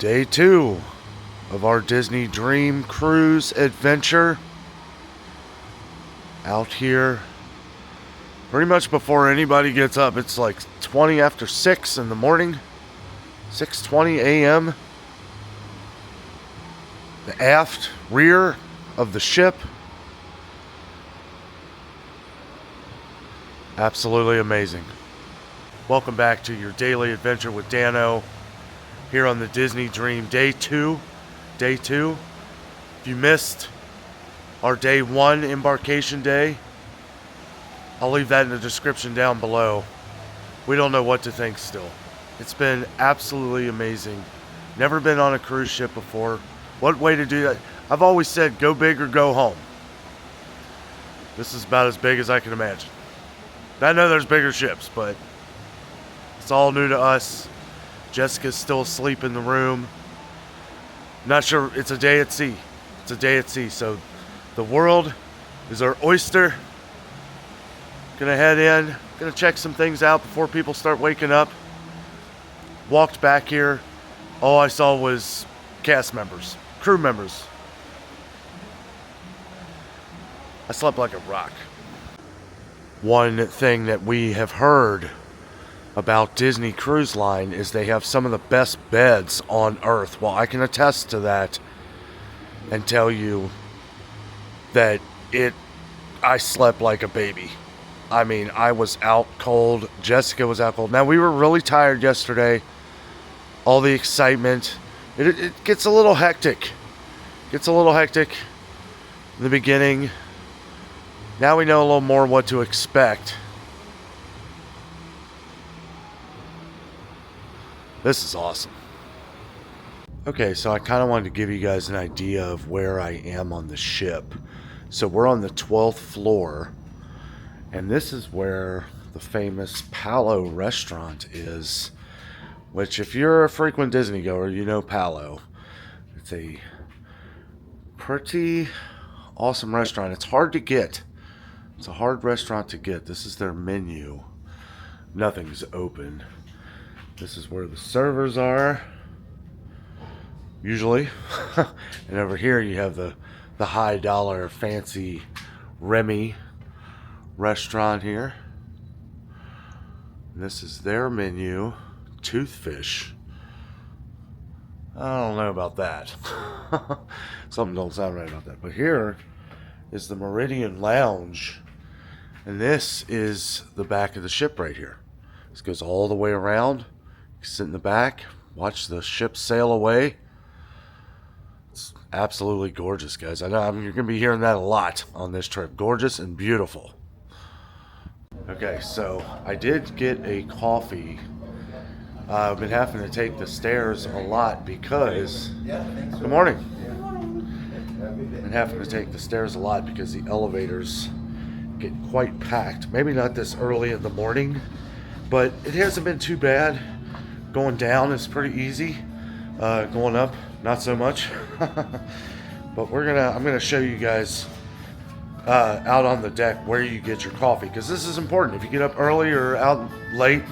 Day 2 of our Disney Dream Cruise adventure. Out here pretty much before anybody gets up. It's like 20 after 6 in the morning. 6:20 a.m. The aft rear of the ship. Absolutely amazing. Welcome back to your daily adventure with Danno here on the Disney Dream. Day 2. If you missed our Day 1 embarkation day, I'll leave that in the description down below. We don't know what to think still. It's been absolutely amazing. Never been on a cruise ship before. What way to do that? I've always said go big or go home. This is about as big as I can imagine. I know there's bigger ships, but it's all new to us. Jessica's still asleep in the room. Not sure. It's a day at sea. So the world is our oyster. Gonna head in. Gonna check some things out before people start waking up. Walked back here. All I saw was cast members, crew members. I slept like a rock. One thing that we have heard about Disney Cruise Line is they have some of the best beds on earth. Well, I can attest to that and tell you that I slept like a baby. I mean, I was out cold. Jessica was out cold. Now, we were really tired yesterday. All the excitement. It gets a little hectic. In the beginning. Now we know a little more what to expect. This is awesome. Okay, so I kind of wanted to give you guys an idea of where I am on the ship. So we're on the 12th floor, and this is where the famous Palo restaurant is, which if you're a frequent Disney goer, you know Palo. It's a pretty awesome restaurant. It's hard to get. It's a hard restaurant to get. This is their menu. Nothing's open. This is where the servers are, usually. And over here you have the high dollar fancy Remy restaurant here. And this is their menu. Toothfish. I don't know about that. Something don't sound right about that. But here is the Meridian Lounge. And this is the back of the ship right here. This goes all the way around. You sit in the back, watch the ship sail away. It's absolutely gorgeous, guys. I know you're going to be hearing that a lot on this trip. Gorgeous and beautiful. Okay, so I did get a coffee. I've been having to take the stairs a lot because... Good morning. I've been having to take the stairs a lot because the elevators get quite packed. Maybe not this early in the morning, but it hasn't been too bad. Going down is pretty easy. Going up, not so much. But I'm gonna show you guys out on the deck where you get your coffee, because this is important. If you get up early or out late,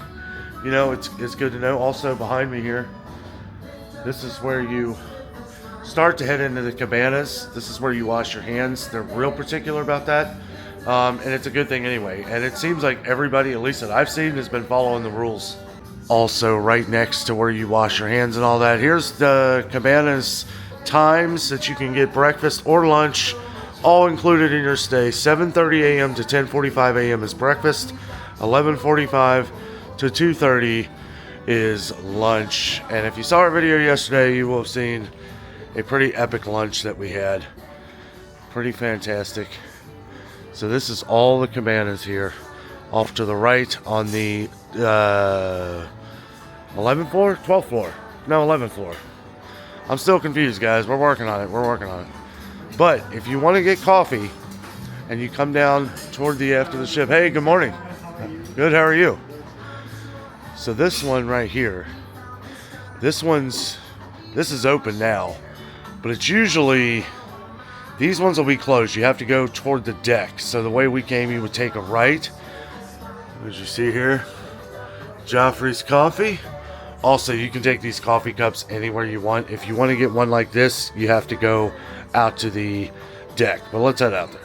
you know, it's good to know. Also behind me here, this is where you start to head into the cabanas. This is where you wash your hands. They're real particular about that. And it's a good thing anyway. And it seems like everybody, at least that I've seen, has been following the rules. Also, right next to where you wash your hands and all that, here's the Cabanas times that you can get breakfast or lunch, all included in your stay. 7:30 a.m. to 10:45 a.m. is breakfast. 11:45 to 2:30 is lunch. And if you saw our video yesterday, you will have seen a pretty epic lunch that we had. Pretty fantastic. So this is all the cabanas here. Off to the right on the 11th floor? 12th floor. No, 11th floor. I'm still confused, guys. We're working on it. But if you want to get coffee and you come down toward the aft of the ship, hey, good morning. Good, how are you? So this one right here, this is open now, but it's usually, these ones will be closed. You have to go toward the deck. So the way we came, you would take a right. As you see here, Joffrey's Coffee. Also, you can take these coffee cups anywhere you want. If you want to get one like this, you have to go out to the deck. But let's head out there.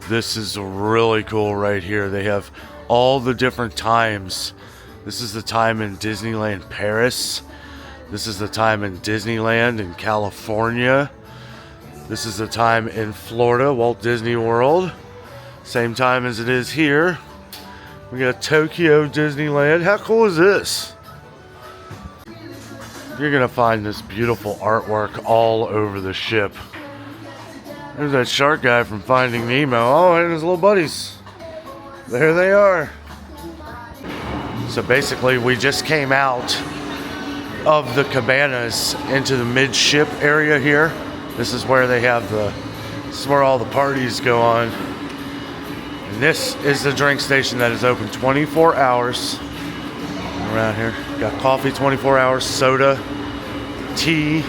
This is really cool right here. They have all the different times. This is the time in Disneyland Paris. This is the time in Disneyland in California. This is the time in Florida, Walt Disney World. Same time as it is here. We got Tokyo Disneyland. How cool is this? You're gonna find this beautiful artwork all over the ship. There's that shark guy from Finding Nemo. Oh, and his little buddies. There they are. So basically, we just came out of the Cabanas into the midship area here. This is where they have this is where all the parties go on. And this is the drink station that is open 24 hours around here. Got coffee 24 hours, soda, tea,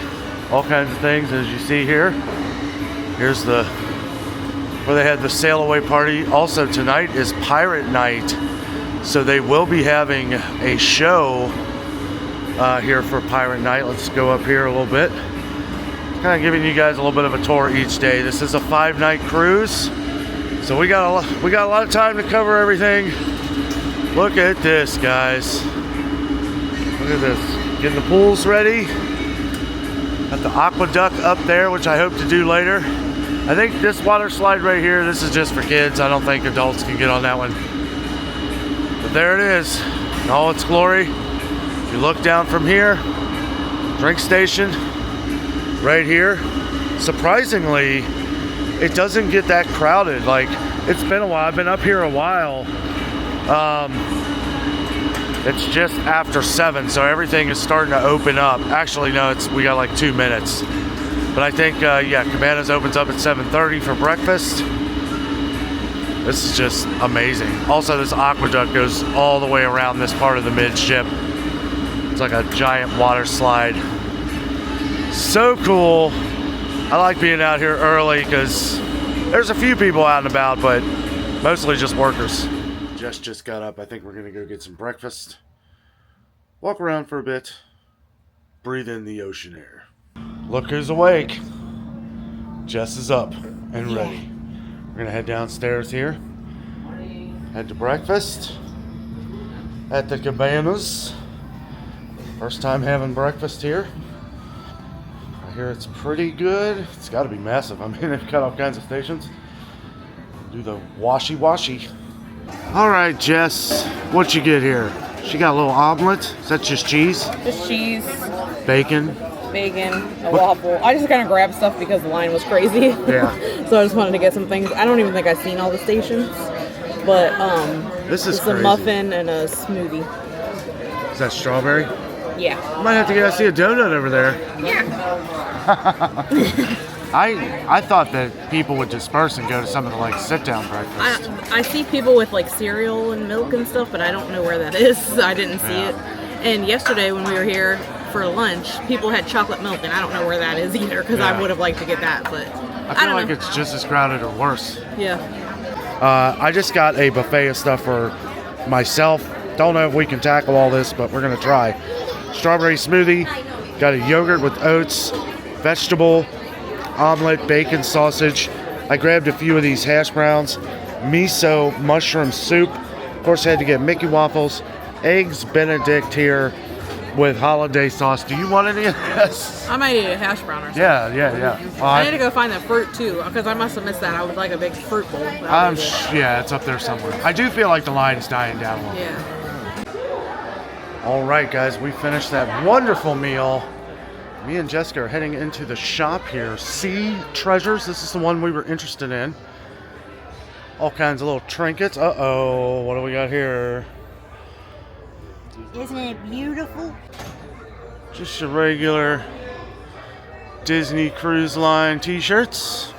all kinds of things as you see here. Here's where they had the sail away party. Also tonight is pirate night, so they will be having a show here for pirate night. Let's go up here a little bit. Kind of giving you guys a little bit of a tour each day. This is a 5-night cruise, so we got a lot of time to cover everything. Look at this, guys. Look at this. Getting the pools ready. Got the aqueduct up there, which I hope to do later. I think this water slide right here, this is just for kids. I don't think adults can get on that one. But there it is, in all its glory. If you look down from here, drink station, right here. Surprisingly, it doesn't get that crowded. Like, it's been a while. I've been up here a while. It's just after 7, so everything is starting to open up. Actually, no, we got like 2 minutes. But I think, yeah, Cabanas opens up at 7:30 for breakfast. This is just amazing. Also, this aqueduct goes all the way around this part of the midship. It's like a giant water slide. So cool. I like being out here early because there's a few people out and about, but mostly just workers. Jess just got up. I think we're going to go get some breakfast. Walk around for a bit. Breathe in the ocean air. Look who's awake. Jess is up and ready. We're going to head downstairs here. Head to breakfast at the Cabanas. First time having breakfast here. I hear it's pretty good. It's got to be massive. I mean, they've got all kinds of stations. Do the washy. All right, Jess, what you get here? She got a little omelet. Is that just cheese? Just cheese. Bacon. A waffle. I just kind of grabbed stuff because the line was crazy. Yeah. So I just wanted to get some things. I don't even think I've seen all the stations, but this is crazy. A muffin and a smoothie. Is that strawberry? Yeah. I might have to go see a donut over there. Yeah. I thought that people would disperse and go to some of the like sit-down breakfast. I see people with like cereal and milk and stuff, but I don't know where that is. I didn't see it. And yesterday when we were here for lunch, people had chocolate milk, and I don't know where that is either because I would have liked to get that, but I feel like it's just as crowded or worse. Yeah. I just got a buffet of stuff for myself. Don't know if we can tackle all this, but we're gonna try. Strawberry smoothie, got a yogurt with oats, vegetable, omelet, bacon, sausage. I grabbed a few of these hash browns, miso mushroom soup. Of course, I had to get Mickey waffles, eggs Benedict here with holiday sauce. Do you want any of this? I might eat a hash brown or something. Yeah. I need to go find the fruit too, because I must have missed that. I would like a big fruit bowl. Yeah, it's up there somewhere. I do feel like the line's dying down a little bit. Yeah. All right, guys, we finished that wonderful meal. Me and Jessica are heading into the shop here. Sea Treasures. This is the one we were interested in. All kinds of little trinkets. Uh-oh, what do we got here? Isn't it beautiful? Just your regular Disney Cruise Line t-shirts.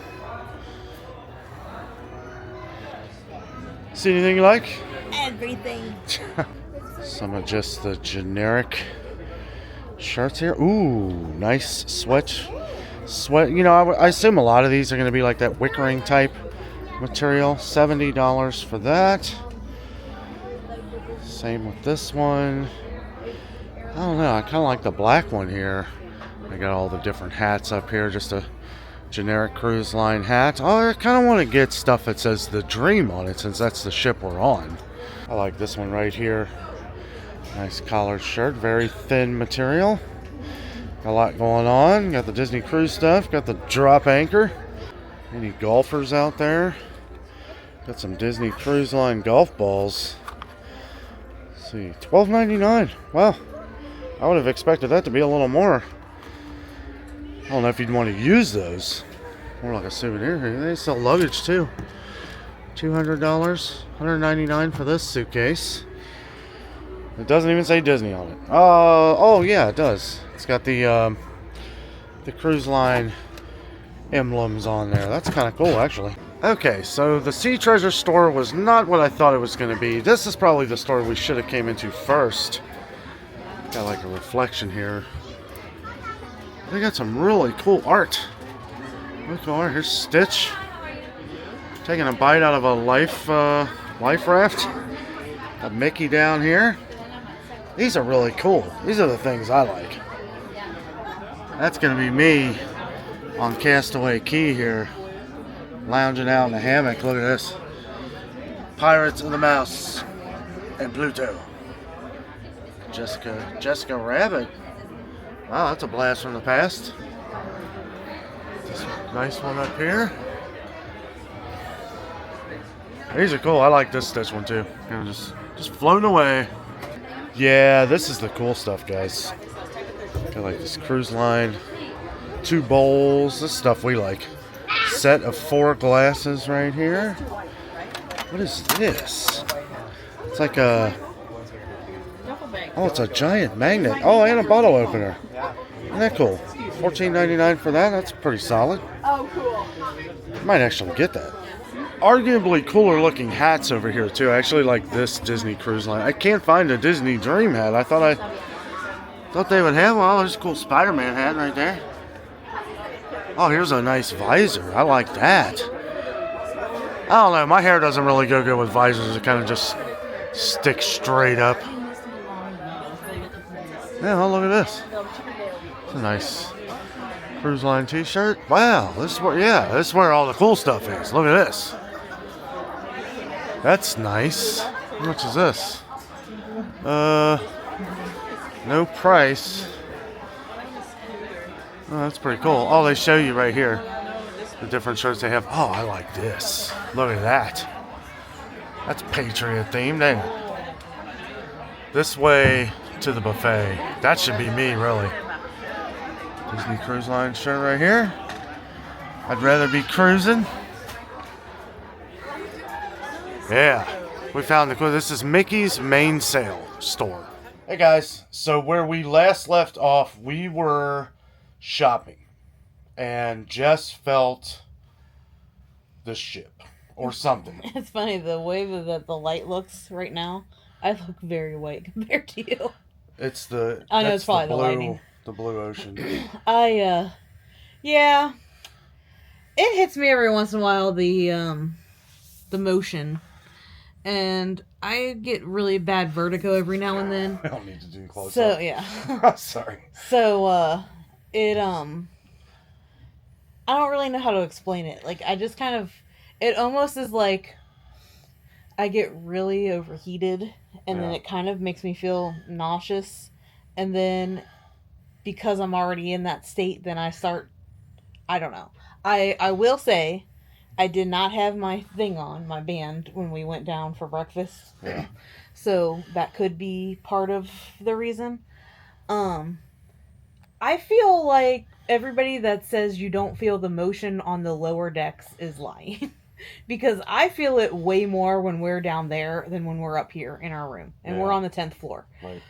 See anything you like? Everything. Some of just the generic shirts here. Ooh, nice sweat. You know, I assume a lot of these are going to be like that wickering type material. $70 for that. Same with this one. I don't know. I kind of like the black one here. I got all the different hats up here. Just a generic cruise line hat. Oh, I kind of want to get stuff that says the Dream on it since that's the ship we're on. I like this one right here. Nice collared shirt. Very thin material. Got a lot going on. Got the Disney Cruise stuff. Got the drop anchor. Any golfers out there? Got some Disney Cruise Line golf balls. Let's see, $12.99. Wow, I would have expected that to be a little more. I don't know if you'd want to use those. More like a souvenir here. They sell luggage too. $200, $199 for this suitcase. It doesn't even say Disney on it. Oh yeah, it does. It's got the cruise line emblems on there. That's kind of cool, actually. Okay, so the Sea Treasure store was not what I thought it was going to be. This is probably the store we should have came into first. Got like a reflection here. They got some really cool art. Look at here's Stitch taking a bite out of a life raft. A Mickey down here. These are really cool. These are the things I like. That's going to be me on Castaway Key here, lounging out in a hammock. Look at this. Pirates of the Mouse and Pluto. Jessica Rabbit. Wow, that's a blast from the past. This nice one up here. These are cool. I like this Stitch one too. Kind of just floating away. Yeah, this is the cool stuff, guys. Got like this cruise line, 2 bowls. This stuff we like. Set of 4 glasses right here. What is this? It's like a... Oh, it's a giant magnet. Oh, and a bottle opener. Isn't that cool? $14.99 for that. That's pretty solid. Oh, cool. Might actually get that. Arguably cooler looking hats over here too. I actually like this Disney Cruise Line. I can't find a Disney Dream hat. I thought they would have one. Oh, there's a cool Spider-Man hat right there. Oh, here's a nice visor. I like that. I don't know. My hair doesn't really go good with visors. It kind of just sticks straight up. Yeah, oh, look at this. It's a nice Cruise Line t-shirt. Wow, this is where all the cool stuff is. Look at this. That's nice. How much is this? No price. Oh, that's pretty cool. Oh, they show you right here the different shirts they have. Oh, I like this. Look at that. That's Patriot themed, ain't it? This way to the buffet. That should be me, really. Disney Cruise Line shirt right here. I'd rather be cruising. Yeah, we found the cool. This is Mickey's Main Sale store. Hey guys, so where we last left off, we were shopping, and Jess felt the ship or something. It's funny, the way that the light looks right now, I look very white compared to you. It's the... I know it's probably the lighting. The blue ocean. Yeah. It hits me every once in a while, the motion. And I get really bad vertigo every now and then. I don't need to do close So, up. yeah. Sorry. So, I don't really know how to explain it. Like, I just kind of, it almost is like I get really overheated, and then it kind of makes me feel nauseous. And then because I'm already in that state, then I start, I don't know. I will say, I did not have my thing on, my band, when we went down for breakfast. Yeah. So that could be part of the reason. I feel like everybody that says you don't feel the motion on the lower decks is lying. Because I feel it way more when we're down there than when we're up here in our room. And we're on the 10th floor. Right.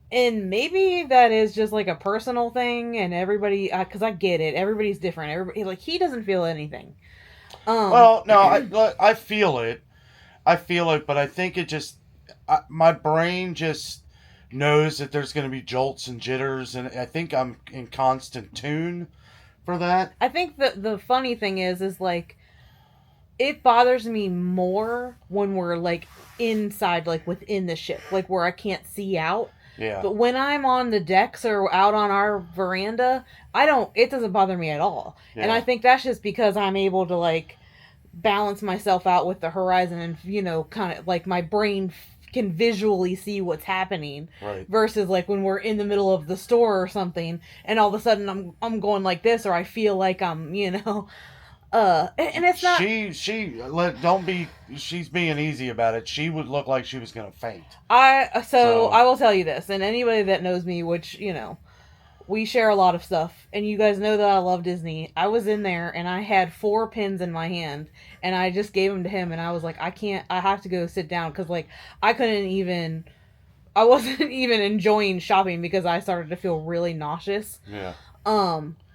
And maybe that is just like a personal thing, and everybody, because I get it, everybody's different. Everybody, like, he doesn't feel anything. Well, no, I feel it. But I think it just, my brain just knows that there's going to be jolts and jitters, and I think I'm in constant tune for that. I think the funny thing is like, it bothers me more when we're like inside, like within the ship, like where I can't see out. Yeah. But when I'm on the decks or out on our veranda, it doesn't bother me at all. And I Yeah. think that's just because I'm able to, like, balance myself out with the horizon and, kind of, like, my brain can visually see what's happening. Right. Versus, like, when we're in the middle of the store or something, and all of a sudden I'm going like this, or I feel like I'm, and it's not. She's being easy about it. She would look like she was gonna faint. So I will tell you this, and anybody that knows me, which, we share a lot of stuff, and you guys know that I love Disney. I was in there, and I had 4 pins in my hand, and I just gave them to him, and I was like, I have to go sit down, because, like, I wasn't even enjoying shopping because I started to feel really nauseous. Yeah.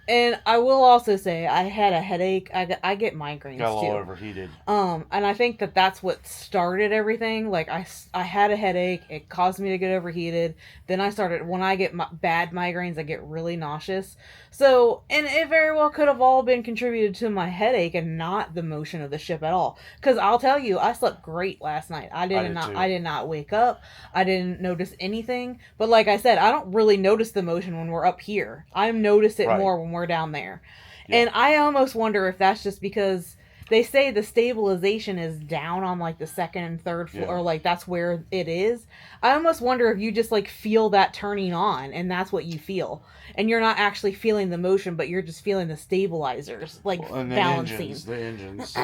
And I will also say I had a headache. I get migraines Got a little too. overheated. And I think that's what started everything. Like, I had a headache. It caused me to get overheated. Then when I get bad migraines, I get really nauseous. So, and it very well could have all been contributed to my headache and not the motion of the ship at all. Because I'll tell you, I slept great last night. I did not wake up. I didn't notice anything. But like I said, I don't really notice the motion when we're up here. I notice it more when we're down there. Yeah. And I almost wonder if that's just because they say the stabilization is down on, like, the second and third floor, or, like, that's where it is. I almost wonder if you just, like, feel that turning on, and that's what you feel. And you're not actually feeling the motion, but you're just feeling the stabilizers, like, and balancing. The engines.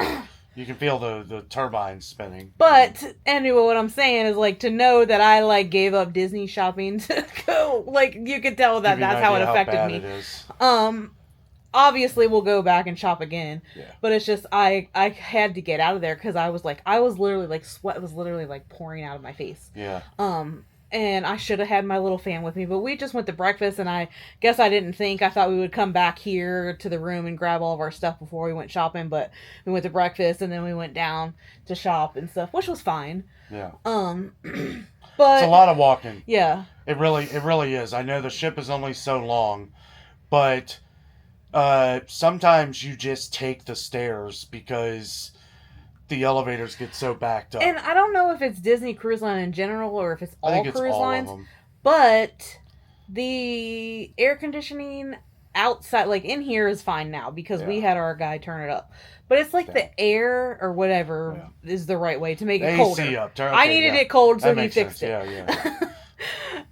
You can feel the turbines spinning. But, anyway, what I'm saying is, like, to know that I, like, gave up Disney shopping to go, like, you could tell that that's how it affected me. It is. Obviously we'll go back and shop again. Yeah. But it's just, I had to get out of there because I was literally, like, sweat was literally, like, pouring out of my face. Yeah. And I should have had my little fan with me, but we just went to breakfast, and I guess I didn't think. I thought we would come back here to the room and grab all of our stuff before we went shopping, but we went to breakfast, and then we went down to shop and stuff, which was fine. Yeah. But it's a lot of walking. Yeah. It really is. I know the ship is only so long, but sometimes you just take the stairs because the elevators get so backed up. And I don't know if it's Disney Cruise Line in general or if it's all cruise lines, of them. But the air conditioning outside, like, in here is fine now because we had our guy turn it up. But it's like the air or whatever is the right way to make it colder. AC up. I needed it cold, so he fixed it. Yeah.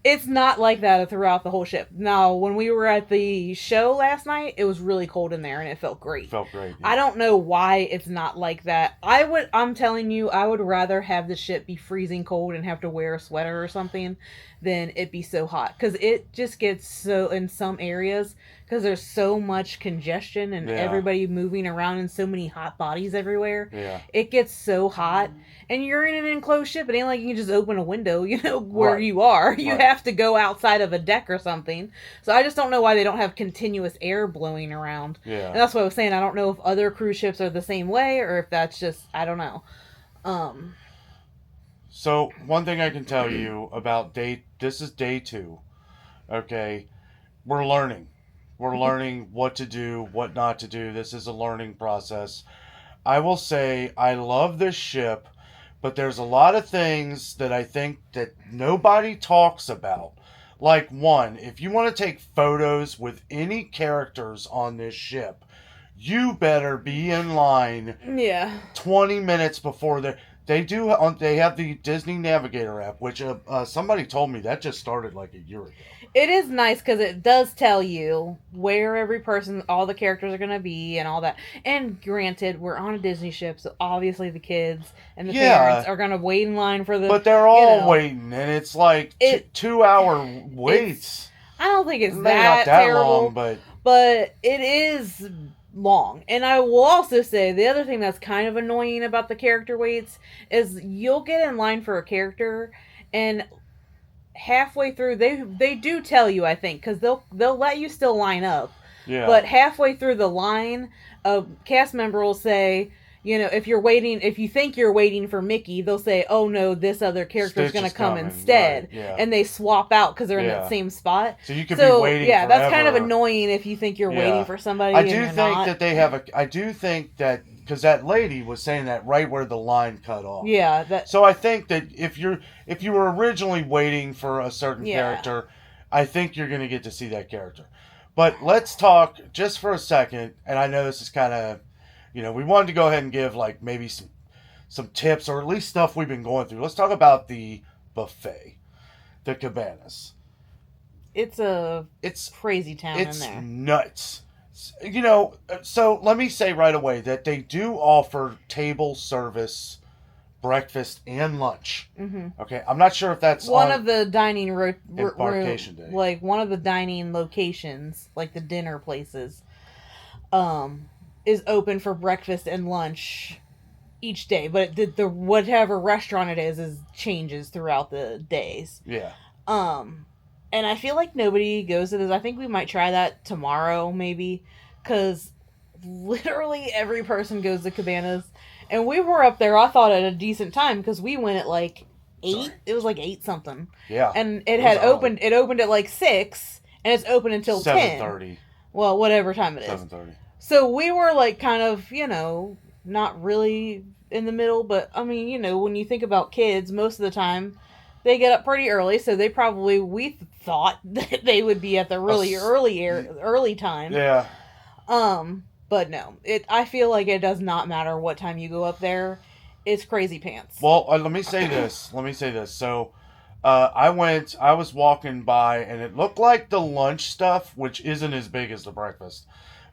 It's not like that throughout the whole ship. Now, when we were at the show last night, it was really cold in there, and it felt great. Yeah. I don't know why it's not like that. I'm telling you, I would rather have the ship be freezing cold and have to wear a sweater or something than it be so hot. Because it just gets so, in some areas, because there's so much congestion and everybody moving around and so many hot bodies everywhere. Yeah. It gets so hot. And you're in an enclosed ship. It ain't like you can just open a window, where you are. You have to go outside of a deck or something. So I just don't know why they don't have continuous air blowing around. Yeah. And that's what I was saying. I don't know if other cruise ships are the same way or if that's just, I don't know. So one thing I can tell you about this is day 2. Okay. We're learning. We're learning what to do, what not to do. This is a learning process. I will say I love this ship. But there's a lot of things that I think that nobody talks about. Like, one, if you want to take photos with any characters on this ship, you better be in line 20 minutes before they have the Disney Navigator app, which somebody told me that just started like a year ago. It is nice because it does tell you where every person, all the characters are going to be and all that. And granted, we're on a Disney ship, so obviously the kids and the parents are going to wait in line for the... But they're all waiting, and it's like 2-hour waits. I don't think it's Maybe that not that terrible, long, but it is long. And I will also say the other thing that's kind of annoying about the character waits is you'll get in line for a character, and halfway through they do tell you, I think, because they'll let you still line up. Yeah. But halfway through the line, a cast member will say, if you think you're waiting for Mickey, they'll say, oh no, this other character is going to come instead. Right, yeah. And they swap out because they're in that same spot. So you could be waiting that's kind of annoying if you think you're waiting for somebody. I do think that because that lady was saying that right where the line cut off. Yeah, that. So I think that if you were originally waiting for a certain character, I think you're going to get to see that character. But let's talk just for a second, and I know this is kind of, we wanted to go ahead and give like maybe some tips or at least stuff we've been going through. Let's talk about the buffet, the Cabanas. It's crazy town in there. It's nuts. So let me say right away that they do offer table service, breakfast and lunch. Mm-hmm. Okay, I'm not sure if that's one of the dining embarkation day. Like one of the dining locations, like the dinner places, is open for breakfast and lunch each day. But the whatever restaurant it is changes throughout the days. Yeah. And I feel like nobody goes to this. I think we might try that tomorrow, maybe, because literally every person goes to Cabanas. And we were up there, I thought, at a decent time, because we went at like 8. Sorry. It was like 8 something. Yeah. And it had opened. It opened at like 6, and it's open until 10. 7:30. Well, whatever time it is. 7:30. So we were like kind of, not really in the middle, but I mean, when you think about kids, most of the time they get up pretty early, so we thought that they would be at the really early time. Yeah. But no, I feel like it does not matter what time you go up there. It's crazy pants. Well, let me say this. So, I was walking by, and it looked like the lunch stuff, which isn't as big as the breakfast,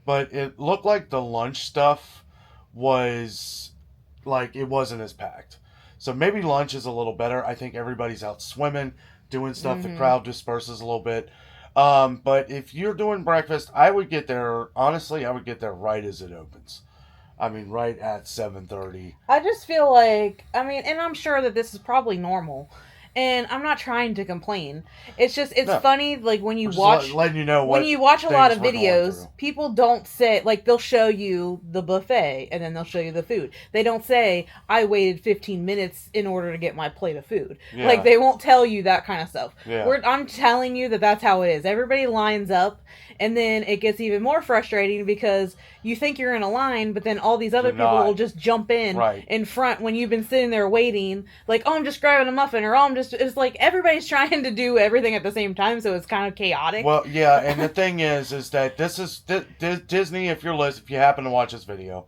but it looked like the lunch stuff was, like, it wasn't as packed. So maybe lunch is a little better. I think everybody's out swimming, doing stuff. Mm-hmm. The crowd disperses a little bit. But if you're doing breakfast, I would get there right as it opens. I mean, right at 7:30. I just feel like, and I'm sure that this is probably normal. And I'm not trying to complain. It's just, funny, like, when you watch... letting you know when you watch a lot of videos, people don't say... Like, they'll show you the buffet, and then they'll show you the food. They don't say, I waited 15 minutes in order to get my plate of food. Yeah. Like, they won't tell you that kind of stuff. Yeah. I'm telling you that that's how it is. Everybody lines up, and then it gets even more frustrating because you think you're in a line, but then all these other people will just jump in front when you've been sitting there waiting. Like, oh, I'm just grabbing a muffin, or oh, I'm just... It's like everybody's trying to do everything at the same time, so it's kind of chaotic. Well, yeah, and the thing is that this is Disney. If you happen to watch this video,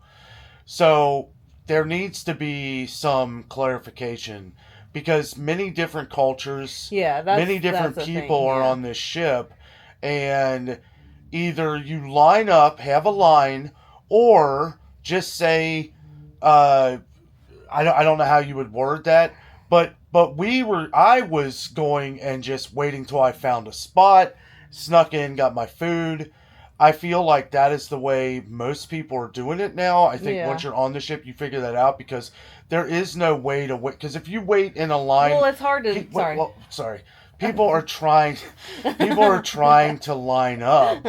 so there needs to be some clarification because many different cultures, many different people are on this ship, and either you line up, have a line, or just say, I don't know how you would word that, but I was going and just waiting till I found a spot, snuck in, got my food. I feel like that is the way most people are doing it now. I think once you're on the ship, you figure that out because there is no way to wait. Because if you wait in a line... Well, it's hard to... Sorry. People are trying to line up,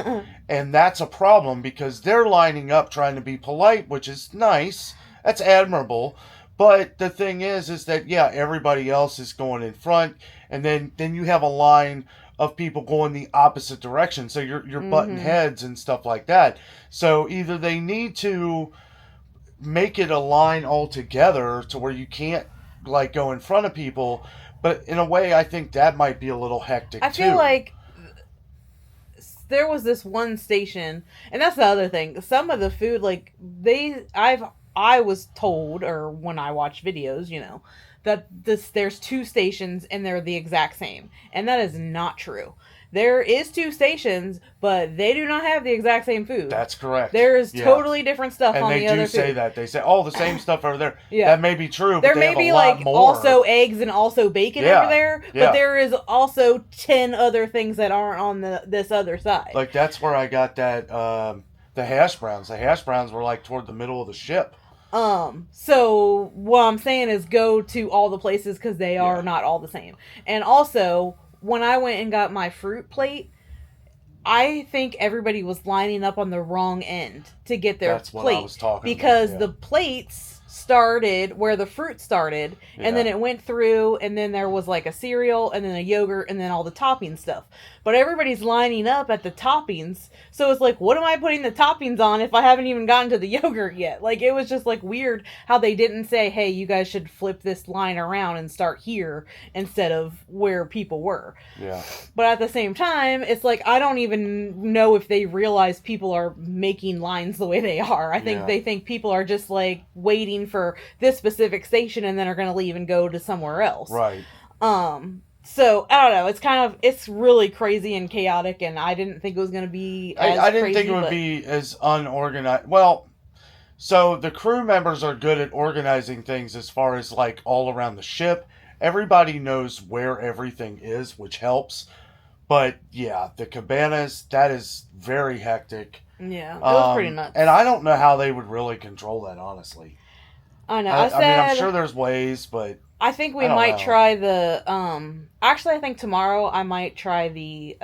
and that's a problem because they're lining up trying to be polite, which is nice. That's admirable. But the thing is that, everybody else is going in front, and then you have a line of people going the opposite direction. So you're butting heads and stuff like that. So either they need to make it a line altogether to where you can't, like, go in front of people. But in a way, I think that might be a little hectic, I feel like there was this one station, and that's the other thing. Some of the food, like, I was told, or when I watch videos, that there's 2 stations and they're the exact same. And that is not true. There is 2 stations, but they do not have the exact same food. That's correct. There is totally different stuff on the other food. And they do say that. They say, the same stuff over there. Yeah. That may be true, there but they may be, have a lot like, more. also eggs and also bacon over there, but there is also 10 other things that aren't on this other side. Like, that's where I got that, the hash browns. The hash browns were, like, toward the middle of the ship. So what I'm saying is go to all the places because they are not all the same. And also, when I went and got my fruit plate, I think everybody was lining up on the wrong end to get their plate. That's what I was talking about. Because the plates started where the fruit started, and then Yeah. it went through, and then there was like a cereal, and then a yogurt, and then all the topping stuff. But everybody's lining up at the toppings, so it's like, what am I putting the toppings on if I haven't even gotten to the yogurt yet? Like, it was just like weird how they didn't say, hey, you guys should flip this line around and start here instead of where people were. Yeah. But at the same time, it's like, I don't even know if they realize people are making lines the way they are. I think they think people are just like waiting for this specific station and then are going to leave and go to somewhere else. Right. So I don't know. It's really crazy and chaotic, and I didn't think it was going to be as I didn't crazy, think it would be as unorganized. Well, so the crew members are good at organizing things as far as like all around the ship. Everybody knows where everything is, which helps. But yeah, the Cabanas, that is very hectic. Yeah, it was pretty nuts. And I don't know how they would really control that, honestly. I know. I mean, I'm sure there's ways, but I think we might try the actually I think tomorrow I might try the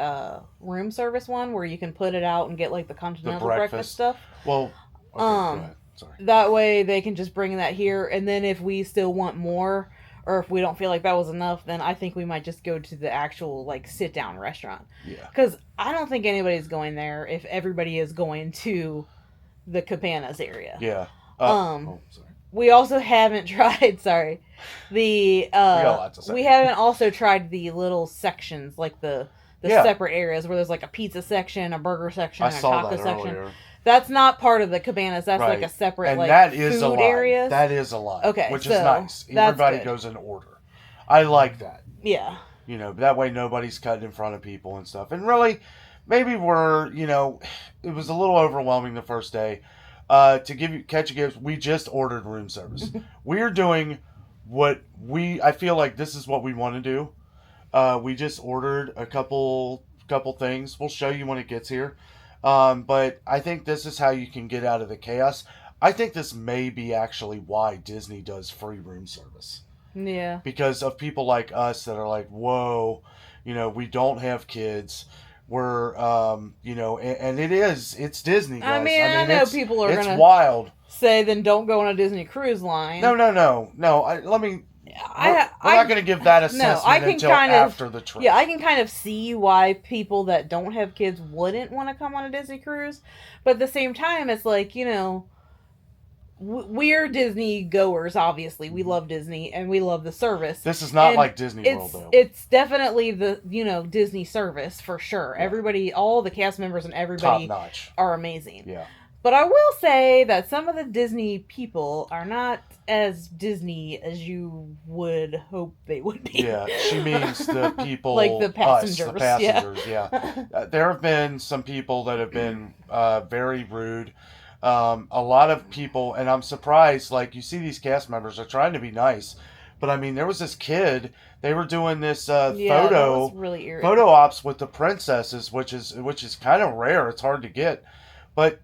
room service one where you can put it out and get like the continental breakfast stuff. Well, okay, go ahead. Sorry. That way they can just bring that here, and then if we still want more, or if we don't feel like that was enough, then I think we might just go to the actual like sit down restaurant. Yeah. Because I don't think anybody's going there if everybody is going to the Cabanas area. Yeah. Sorry. We also haven't tried, we haven't also tried the little sections, like the separate areas where there's like a pizza section, a burger section, a taco section. Earlier. That's not part of the Cabanas. That's like a separate and like that is food area. That is a line. Okay, which is nice. Everybody goes in order. I like that. Yeah. You know, that way nobody's cutting in front of people and stuff. And really, maybe it was a little overwhelming the first day. To catch you guys, we just ordered room service. We're doing I feel like this is what we want to do. We just ordered a couple things. We'll show you when it gets here. But I think this is how you can get out of the chaos. I think this may be actually why Disney does free room service. Yeah. Because of people like us that are like, whoa, we don't have kids. We're, and it's Disney, guys. I mean, I know people are going to wild. Say, then don't go on a Disney cruise line. No. We're not going to give that assessment until after the trip. Yeah, I can kind of see why people that don't have kids wouldn't want to come on a Disney cruise. But at the same time, it's like, we're Disney goers, obviously. We love Disney, and we love the service. This is not like Disney World, though. It's definitely the, Disney service, for sure. Yeah. Everybody, all the cast members and everybody are amazing. Yeah. But I will say that some of the Disney people are not as Disney as you would hope they would be. Yeah, she means the people... like the passengers. The passengers, yeah. There have been some people that have been very rude. A lot of people, and I'm surprised, like, you see these cast members are trying to be nice. But, I mean, there was this kid, they were doing this photo ops with the princesses, which is kind of rare. It's hard to get. But...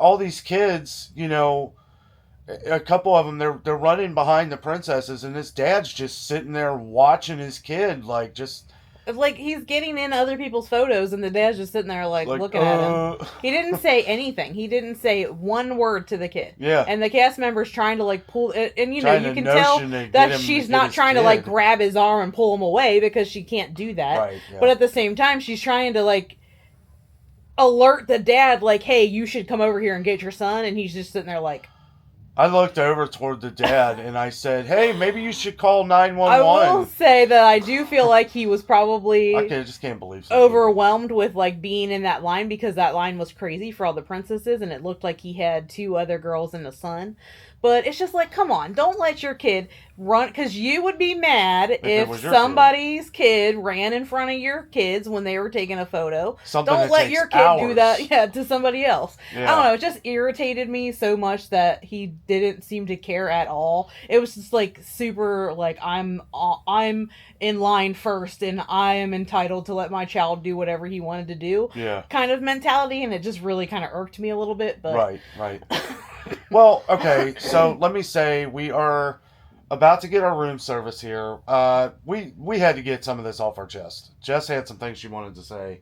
all these kids, a couple of them, they're running behind the princesses, and his dad's just sitting there watching his kid, like, just... like, he's getting in other people's photos, and the dad's just sitting there, like looking at him. He didn't say anything. He didn't say one word to the kid. Yeah. And the cast member's trying to, like, pull... and, you can tell that she's not trying to, like, grab his arm and pull him away, because she can't do that. Right, yeah. But at the same time, she's trying to, like... alert the dad, like, hey, you should come over here and get your son, and he's just sitting there like... I looked over toward the dad, and I said, hey, maybe you should call 911. I will say that I do feel like he was probably... I just can't believe overwhelmed with, like, being in that line, because that line was crazy for all the princesses, and it looked like he had 2 other girls and a son. But it's just like, come on, don't let your kid run, because you would be mad if somebody's kid ran in front of your kids when they were taking a photo. Don't let your kid do that to somebody else. Yeah. I don't know, it just irritated me so much that he didn't seem to care at all. It was just like super, like, I'm in line first and I am entitled to let my child do whatever he wanted to do. Yeah. Kind of mentality, and it just really kind of irked me a little bit. But Right. Well, okay, so let me say we are about to get our room service here. We had to get some of this off our chest. Jess had some things she wanted to say.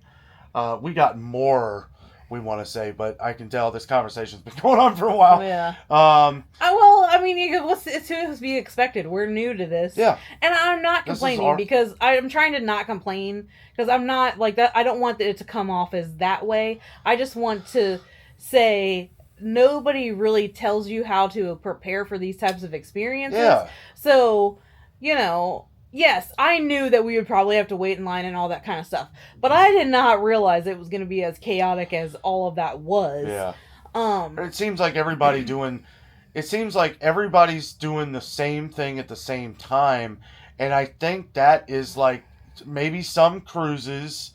We got more we want to say, but I can tell this conversation's been going on for a while. Yeah. I I mean, it's to be expected. We're new to this. Yeah. And I'm not complaining because I'm trying to not complain because I'm not like that. I don't want it to come off as that way. I just want to say nobody really tells you how to prepare for these types of experiences. Yeah. So, yes, I knew that we would probably have to wait in line and all that kind of stuff. But I did not realize it was going to be as chaotic as all of that was. Yeah. It seems like everybody's doing the same thing at the same time. And I think that is like maybe some cruises,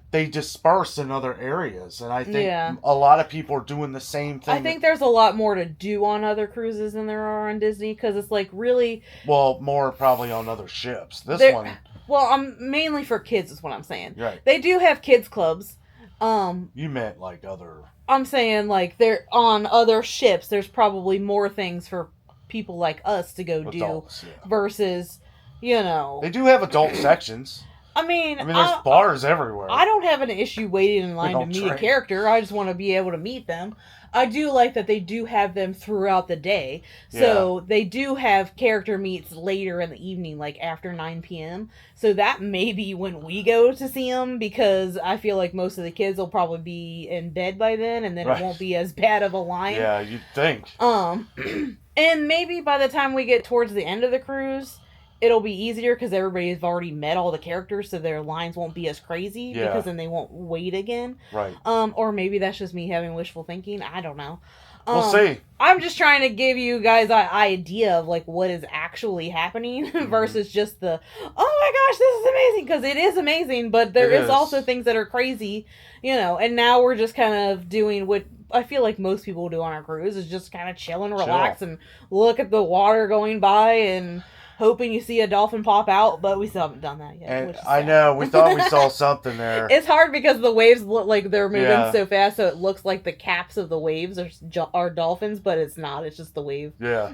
they disperse in other areas. And I think a lot of people are doing the same thing. I think there's a lot more to do on other cruises than there are on Disney because it's like really... Well, more probably on other ships. This one... Well, mainly for kids is what I'm saying. Right. They do have kids clubs. You meant like other... I'm saying like they're on other ships. There's probably more things for people like us to go Adults, do versus, They do have adult sections. I mean, there's bars everywhere. I don't have an issue waiting in line to meet a character. I just want to be able to meet them. I do like that they do have them throughout the day. So they do have character meets later in the evening, like after 9 p.m. So that may be when we go to see them because I feel like most of the kids will probably be in bed by then and then it won't be as bad of a line. Yeah, you'd think. And maybe by the time we get towards the end of the cruise, it'll be easier because everybody's already met all the characters, so their lines won't be as crazy because then they won't wait again. Right. Or maybe that's just me having wishful thinking. I don't know. We'll see. I'm just trying to give you guys an idea of like what is actually happening versus just the, oh my gosh, this is amazing, because it is amazing, but there is also things that are crazy, and now we're just kind of doing what I feel like most people do on our cruise is just kind of chill and relax and look at the water going by and hoping you see a dolphin pop out, but we still haven't done that yet. And I know, we thought we saw something there. It's hard because the waves look like they're moving so fast, so it looks like the caps of the waves are dolphins, but it's not. It's just the wave. Yeah.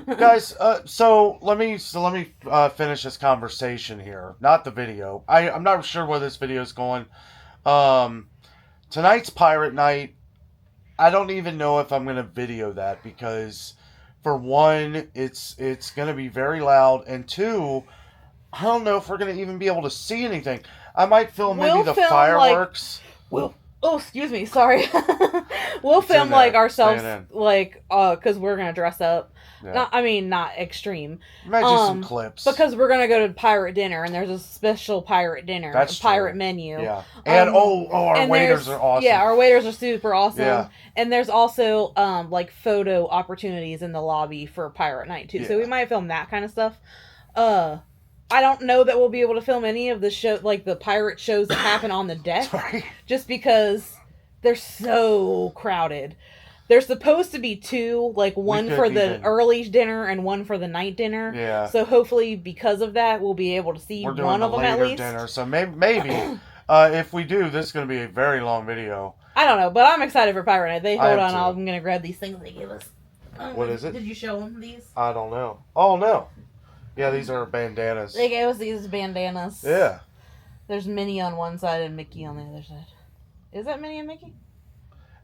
Guys, so let me finish this conversation here. Not the video. I'm not sure where this video is going. Tonight's pirate night. I don't even know if I'm going to video that because, for one, it's going to be very loud, and two, I don't know if we're going to even be able to see anything. I might film maybe the fireworks. Excuse me, sorry. We'll film like ourselves, like because we're going to dress up. Yeah. Not extreme. Might do some clips. Because we're gonna go to pirate dinner, and there's a special pirate dinner, pirate menu. Yeah. And our waiters are awesome. Yeah, our waiters are super awesome. Yeah. And there's also like photo opportunities in the lobby for pirate night too. Yeah. So we might film that kind of stuff. I don't know that we'll be able to film any of the show, like the pirate shows that happen on the deck, just because they're so crowded. There's supposed to be two, like one for the early dinner and one for the night dinner. Yeah. So hopefully, because of that, we'll be able to see one of them at least. Dinner, so maybe if we do, this is going to be a very long video. I don't know, but I'm excited for Pirate Night. Hold on, I'm going to grab these things they gave us. What is it? Did you show them these? I don't know. Oh, no. Yeah, these are bandanas. They gave us these bandanas. Yeah. There's Minnie on one side and Mickey on the other side. Is that Minnie and Mickey?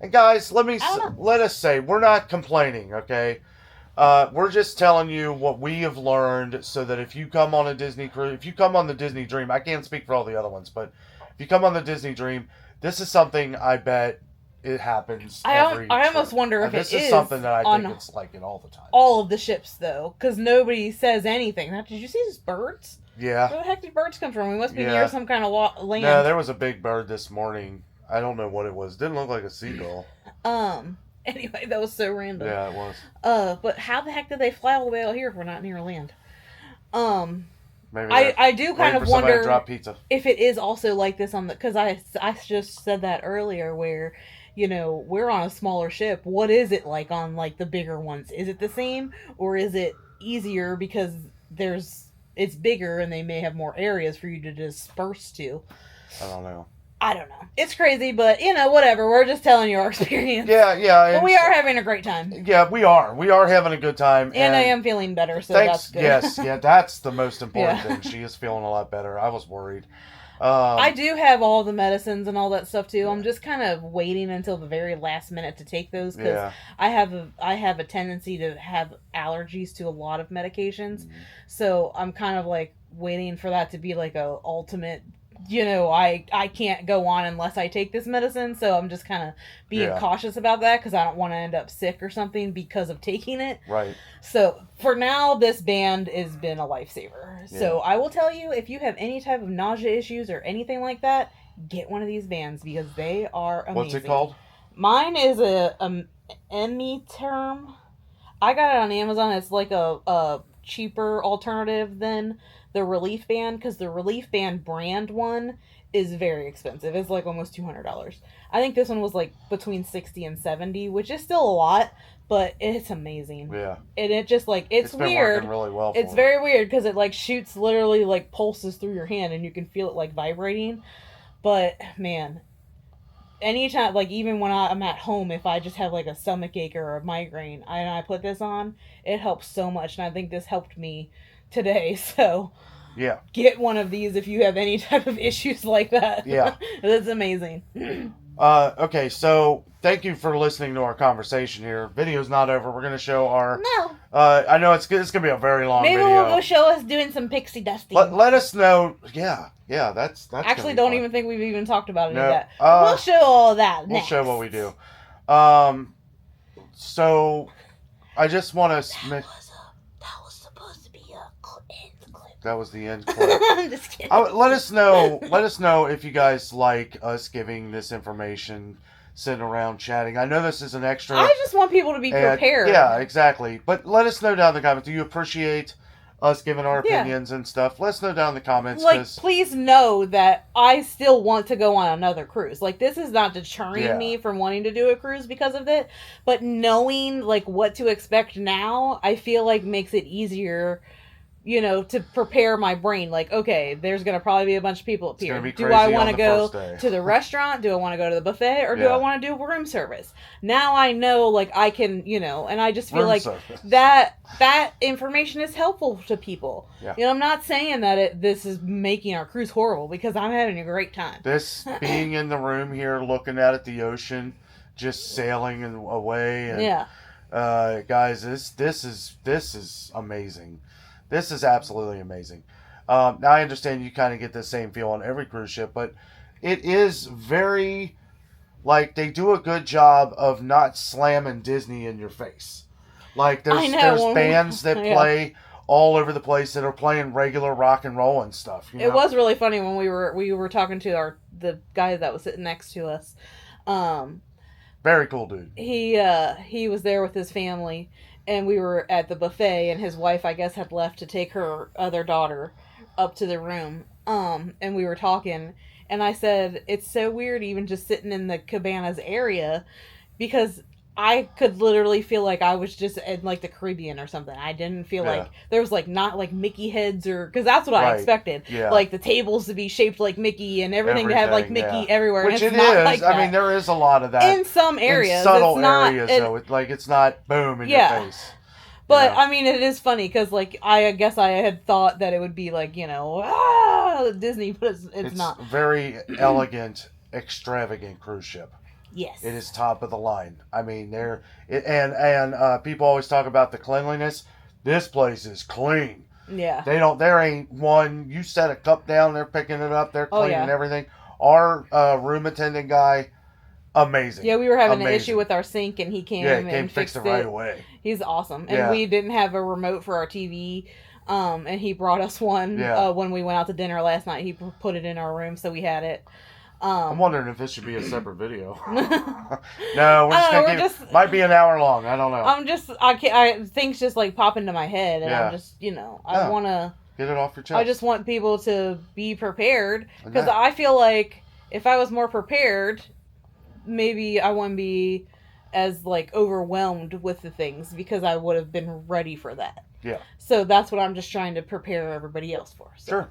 And guys, let us say, we're not complaining, okay? We're just telling you what we have learned so that if you come on a Disney cruise, if you come on the Disney Dream, I can't speak for all the other ones, but if you come on the Disney Dream, this is something I bet it happens every trip. I almost wonder if this is something that I think it's like it all the time. All of the ships, though, because nobody says anything. Now, did you see these birds? Yeah. Where the heck did birds come from? We must be near some kind of land. No, there was a big bird this morning. I don't know what it was. Didn't look like a seagull. Anyway, that was so random. Yeah, it was. But how the heck did they fly all the way out here if we're not near land? Maybe I do kind of wonder drop pizza. If it is also like this on the, because I just said that earlier where, we're on a smaller ship. What is it like on like the bigger ones? Is it the same or is it easier because it's bigger and they may have more areas for you to disperse to? I don't know. It's crazy, but, whatever. We're just telling you our experience. Yeah. But we are having a great time. Yeah, we are. We are having a good time. And I am feeling better, so that's good. Yes, that's the most important thing. She is feeling a lot better. I was worried. I do have all the medicines and all that stuff too. I'm just kind of waiting until the very last minute to take those because I have a tendency to have allergies to a lot of medications. So I'm kind of like waiting for that to be like a ultimate. I can't go on unless I take this medicine. So I'm just kind of being cautious about that because I don't want to end up sick or something because of taking it. Right. So for now, this band has been a lifesaver. Yeah. So I will tell you, if you have any type of nausea issues or anything like that, get one of these bands because they are amazing. What's it called? Mine is a Emiterm. I got it on Amazon. It's like a cheaper alternative than the Relief Band because the Relief Band brand one is very expensive. It's like almost $200. I think this one was like between $60 and $70, which is still a lot, but it's amazing. Yeah. And it just like it's been weird. Working really well. It's very weird because it like shoots literally like pulses through your hand and you can feel it like vibrating. But man, anytime, like even when I'm at home, if I just have like a stomach ache or a migraine and I put this on, it helps so much. And I think this helped me today. So yeah, get one of these if you have any type of issues like that. Yeah. That's amazing. Okay, so thank you for listening to our conversation here. Video's not over. We're going to show our... No. I know it's going to be a very long video. Maybe we'll go show us doing some pixie dusting. Let us know. Yeah, that's actually don't even think we've even talked about any of that. Uh, we'll show all that next. We'll show what we do. So I just want to... That was supposed to be a end clip. That was the end clip. I'm just kidding. Let us know if you guys like us giving this information, sitting around chatting. I know this is an extra. I just want people to be prepared. Yeah, exactly. But let us know down in the comments. Do you appreciate us giving our opinions and stuff? Let us know down in the comments. Like, please know that I still want to go on another cruise. Like, this is not deterring me from wanting to do a cruise because of it. But knowing, like, what to expect now, I feel like makes it easier, to prepare my brain. Like, okay, there's going to probably be a bunch of people up here. Do I want to go to the restaurant? Do I want to go to the buffet? Or do I want to do room service? Now I know, like, I can, and I just feel like that information is helpful to people. Yeah. I'm not saying that this is making our cruise horrible because I'm having a great time. This being in the room here, looking out at the ocean, just sailing away. And, guys, this is amazing. This is absolutely amazing. Now, I understand you kind of get the same feel on every cruise ship, but it is very, like, they do a good job of not slamming Disney in your face. Like, there's bands that play all over the place that are playing regular rock and roll and stuff. It was really funny when we were talking to the guy that was sitting next to us. Very cool dude. He was there with his family. And we were at the buffet, and his wife, I guess, had left to take her other daughter up to the room. And we were talking, and I said, it's so weird even just sitting in the Cabanas area, because I could literally feel like I was just in, like, the Caribbean or something. I didn't feel like there was, like, not, like, Mickey heads or... Because that's what I expected. Yeah. Like, the tables to be shaped like Mickey and everything to have, like, Mickey everywhere. Which and it's it not is. like that. I mean, there is a lot of that. In some areas. In subtle areas, though. It's not boom in your face. But, I mean, it is funny, because, like, I guess I had thought that it would be, like, Disney, but it's not. Very elegant, extravagant cruise ship. Yes. It is top of the line. I mean, people always talk about the cleanliness. This place is clean. Yeah. There ain't one, you set a cup down, they're picking it up, they're cleaning everything. Our room attendant guy, amazing. Yeah, we were having an issue with our sink, and he came and fixed it right away. He's awesome. And we didn't have a remote for our TV, and he brought us one when we went out to dinner last night. He put it in our room, so we had it. I'm wondering if this should be a separate video. No, might be an hour long. I don't know. Things just like pop into my head, and I'm just, I want to get it off your chest. I just want people to be prepared, because I feel like if I was more prepared, maybe I wouldn't be as, like, overwhelmed with the things, because I would have been ready for that. Yeah. So that's what I'm just trying to prepare everybody else for. So. Sure.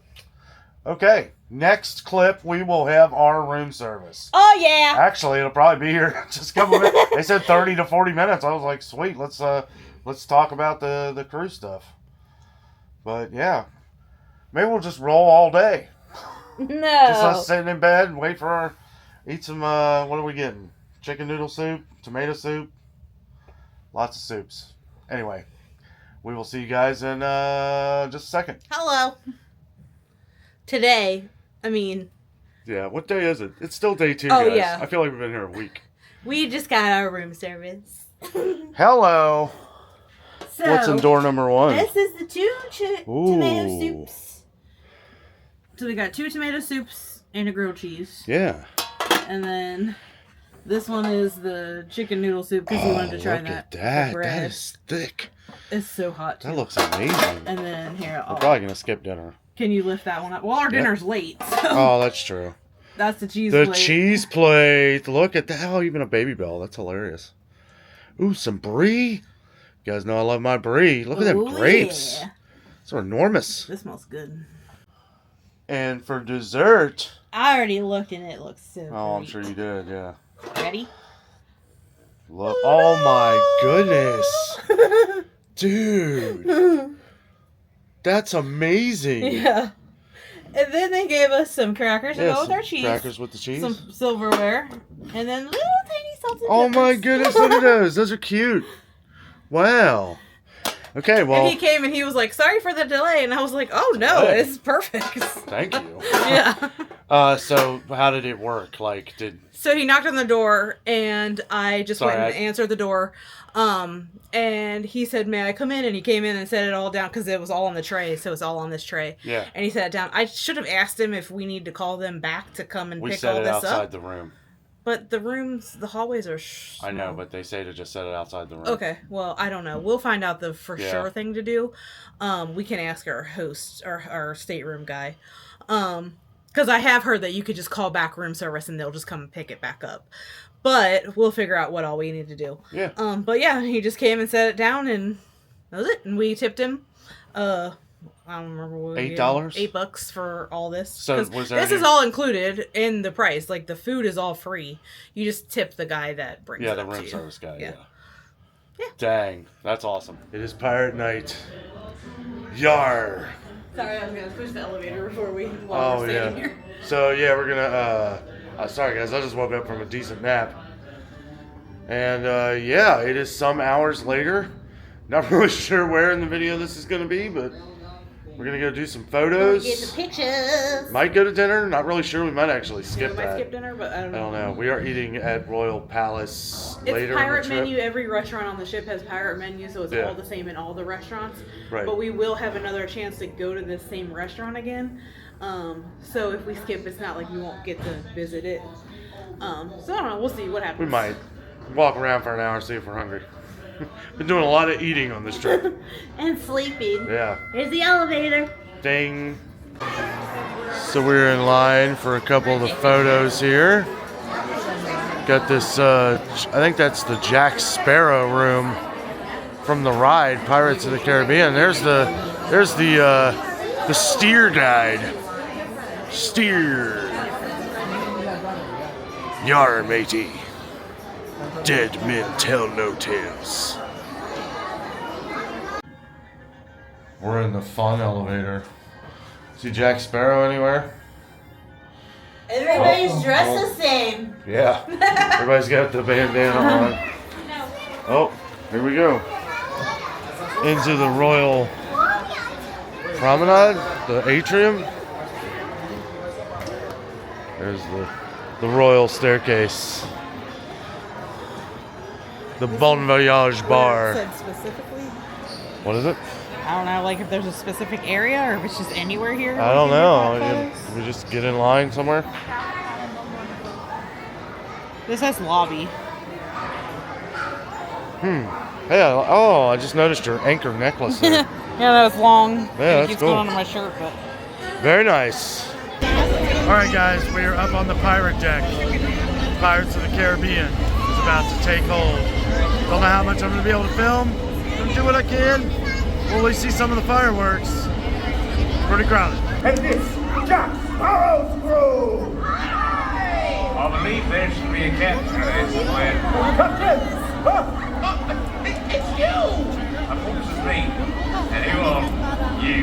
Okay, next clip, we will have our room service. Oh, yeah. Actually, it'll probably be here just a couple minutes. They said 30 to 40 minutes. I was like, sweet, let's talk about the cruise stuff. But, yeah, maybe we'll just roll all day. Just us No. sitting in bed, wait for our, eat some, what are we getting? Chicken noodle soup, tomato soup, lots of soups. Anyway, we will see you guys in just a second. Hello. Today, Yeah, what day is it? It's still day 2, Oh, guys. yeah. I feel like we've been here a week. we just got our room service. Hello. So, What's in door number 1? this is the 2 tomato Ooh. soups. So we got 2 tomato soups and a grilled cheese. Yeah. And then this one is the chicken noodle soup because we wanted to try look that. at that. with bread. That is thick. It's so hot too. That looks amazing. And then here, We're probably going to skip dinner. can you lift that one up? Well, our dinner's late, so Oh, that's true. that's the cheese The plate. cheese plate. Look at that. Oh, even a baby bell. That's hilarious. Ooh, some brie. You guys know I love my brie. Look at them Ooh, grapes. yeah. Those are enormous. This smells good. And for dessert. I already looked and it looks so Oh, I'm great. sure you did, yeah. Ready? Look. Oh my goodness. Dude. That's amazing. Yeah. And then they gave us some crackers to Yeah, go with some our cheese. crackers with the cheese. Some silverware. And then little tiny salted Oh my peppers. goodness, look at those. Those are cute. Wow. Okay, well, And he came and he was like, sorry for the delay. And I was like, oh no, Hey. it's perfect. thank you. Yeah. So how did it work? Like, So he knocked on the door and I just Sorry, went and answered the door. And he said, may I come in? And he came in and set it all down because it was all on the tray. So it's all on this tray. Yeah. And he set it down. I should have asked him if we need to call them back to come and we pick set all it this outside up. the room. But the rooms, the hallways are I know, but they say to just set it outside the room. Okay, well, I don't know. We'll find out the for Yeah. sure thing to do. We can ask our host or our stateroom guy. Because I have heard that you could just call back room service and they'll just come and pick it back up. But we'll figure out what all we need to do. Yeah. But yeah, he just came and set it down and that was it. And we tipped him. I don't remember what we $8? $8 for all this. So 'Cause was there this any- is all included in the price. Like the food is all free. You just tip the guy that brings Yeah, it the up to room you. service guy. Yeah. Yeah. Dang, that's awesome. It is pirate night. Yar. Sorry, I was gonna push the elevator before we Oh we're yeah. standing here. So yeah, we're gonna. Sorry guys, I just woke up from a decent nap. And yeah, it is some hours later. Not really sure where in the video this is gonna be, but we're gonna go do some photos. Get the pictures. Might go to dinner. Not really sure. We might actually skip We might that. skip dinner, but I don't I know. don't know. We are eating at Royal Palace It's later pirate in the trip. menu. Every restaurant on the ship has pirate menu, so it's Yeah. all the same in all the restaurants. Right. But we will have another chance to go to the same restaurant again. So if we skip, it's not like we won't get to visit it. So I don't know. We'll see what happens. We might walk around for an hour, see if we're hungry. Been doing a lot of eating on this trip. And sleeping. Yeah. Here's the elevator. Ding. So we're in line for a couple of the photos here. Got this, I think that's the Jack Sparrow room from the ride, Pirates of the Caribbean. There's the steer guide. Steer. Yar, matey. Dead men tell no tales. We're in the fun elevator. See Jack Sparrow anywhere? Everybody's dressed the same. Yeah. Everybody's got the bandana on. Oh, here we go. Into the Royal Promenade, the atrium. There's the Royal Staircase. The Bon Voyage Bar. Said specifically. What is it? I don't know, like if there's a specific area or if it's just anywhere here. I don't know. we can do photos. We just get in line somewhere. This has lobby. Hey, oh, I just noticed your anchor necklace there. Yeah, that was long. Yeah, it that's keeps cool. going under my shirt, but Very nice. All right, guys, we are up on the pirate deck. Pirates of the Caribbean is about to take hold. Don't know how much I'm going to be able to film. Gonna do what I can. We'll at least see some of the fireworks. Pretty crowded. And this Jack Sparrow's crew! I believe there should be a captain of this when Captain! It's you! of course it's me. And who are you?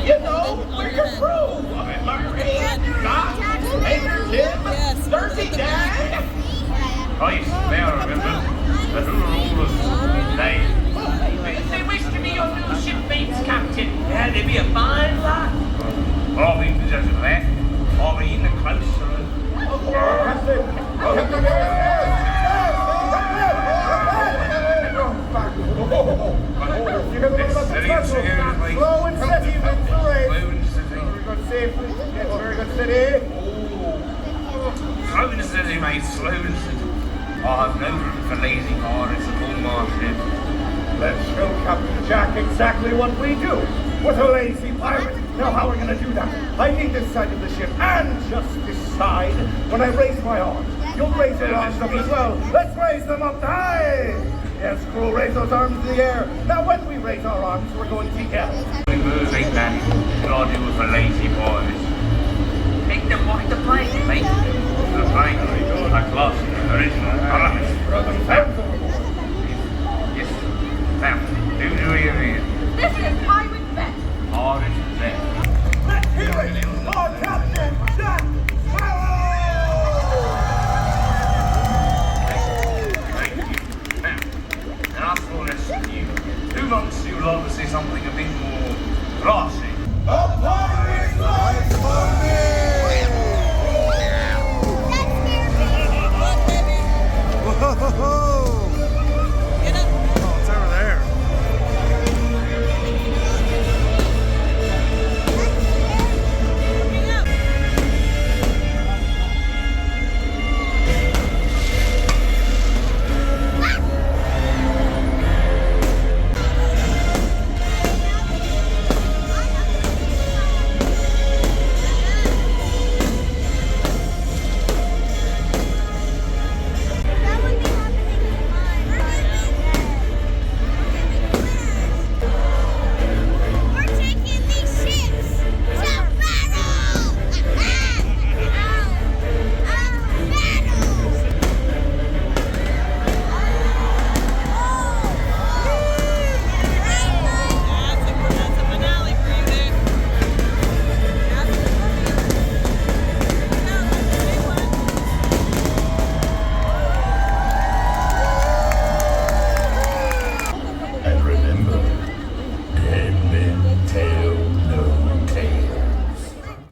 You know, we're your crew! I'm in my Thirsty Dad? I smell, remember? The rulers' name. They wish to be your new shipmates, Captain. Yeah, they'd be a fine lot. I'll be the judge of that. I'll be in the closer. Slow and steady, very good, safely. Yes, very good, steady. Slow and steady, mate, slow and steady. I have no room for lazy pirates aboard my ship. Let's show Captain Jack exactly what we do. With a lazy pirate. Now how are we going to do that? I need this side of the ship, and just this side. When I raise my arms, you'll raise your arms up as well. Let's raise them up high. Yes, crew, raise those arms in the air. Now when we raise our arms, we're going together. We move ain't that. What I do for lazy boys. Make them walk the plank, mate. The plank, like last original colors. Yes, now, do you hear? This is Pirate Best. Hard as that. Let's hear it. Our Captain Jack Sparrow! Thank you. Now, and ask for less from you. Who wants you love to see something a bit more classy? A pirate life for me! Whoa! Oh, it's over there.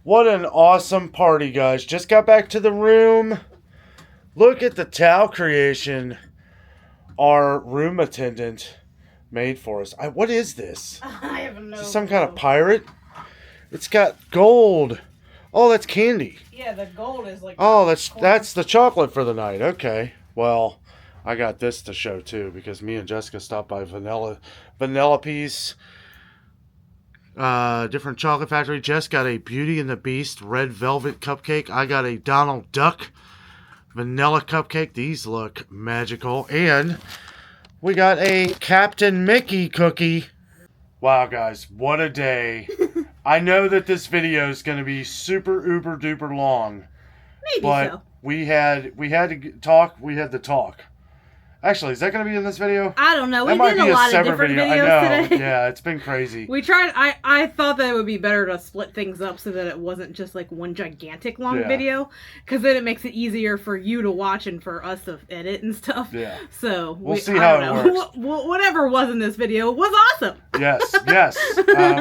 What an awesome party, guys. Just got back to the room. Look at the towel creation our room attendant made for us. What is this? I have no Is this some kind of pirate? It's got gold. Oh, that's candy. Yeah, the gold is like... Oh, that's the chocolate for the night. Okay. Well, I got this to show too because me and Jessica stopped by Vanilla Piece. Different chocolate factory. Jess got a Beauty and the Beast red velvet cupcake. I got a Donald Duck vanilla cupcake. These look magical. And we got a Captain Mickey cookie. Wow, guys, what a day. I know that this video is going to be super uber duper long. Maybe but so. we had to talk. We had to talk. Actually, is that going to be in this video? I don't know. That We might did be a lot of separate different video. videos I know. today. Yeah, it's been crazy. We tried. I thought that it would be better to split things up so that it wasn't just like one gigantic long video, because then it makes it easier for you to watch and for us to edit and stuff. Yeah. So We'll see how it works. Whatever was in this video was awesome. Yes.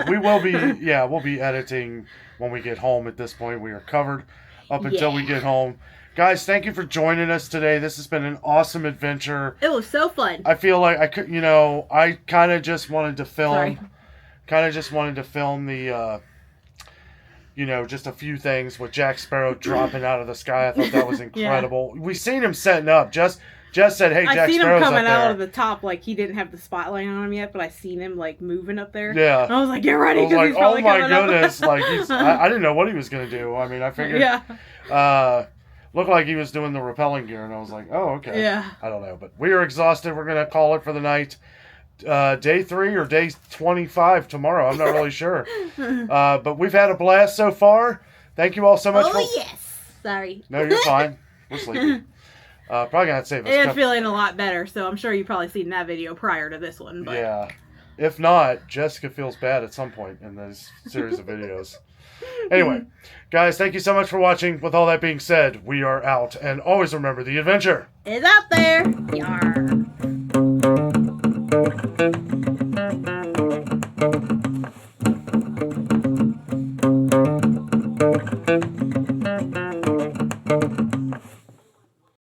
We will be. Yeah, we'll be editing when we get home. At this point, we are covered up until we get home. Guys, thank you for joining us today. This has been an awesome adventure. It was so fun. I feel like I could, I kind of just wanted to film. The, just a few things with Jack Sparrow dropping out of the sky. I thought that was incredible. We seen him setting up. Just said, "Hey, Jack Sparrow's up there." I seen him coming out of the top, like he didn't have the spotlight on him yet, but I seen him like moving up there. Yeah. And I was like, "Get ready!" I was like, he's probably "Oh my coming goodness!" Up. Like I didn't know what he was gonna do. I mean, I figured. Yeah. Looked like he was doing the rappelling gear, and I was like, "Oh, okay." Yeah. I don't know, but we are exhausted. We're gonna call it for the night. Day 3 or day 25 tomorrow. I'm not really sure. But we've had a blast so far. Thank you all so much. Yes. Sorry. No, you're fine. We're sleeping. Probably gonna have to save us. And feeling a lot better, so I'm sure you've probably seen that video prior to this one. But yeah. If not, Jessica feels bad at some point in this series of videos. Anyway, guys, thank you so much for watching. With all that being said, we are out. And always remember, the adventure Is out there. Yarr.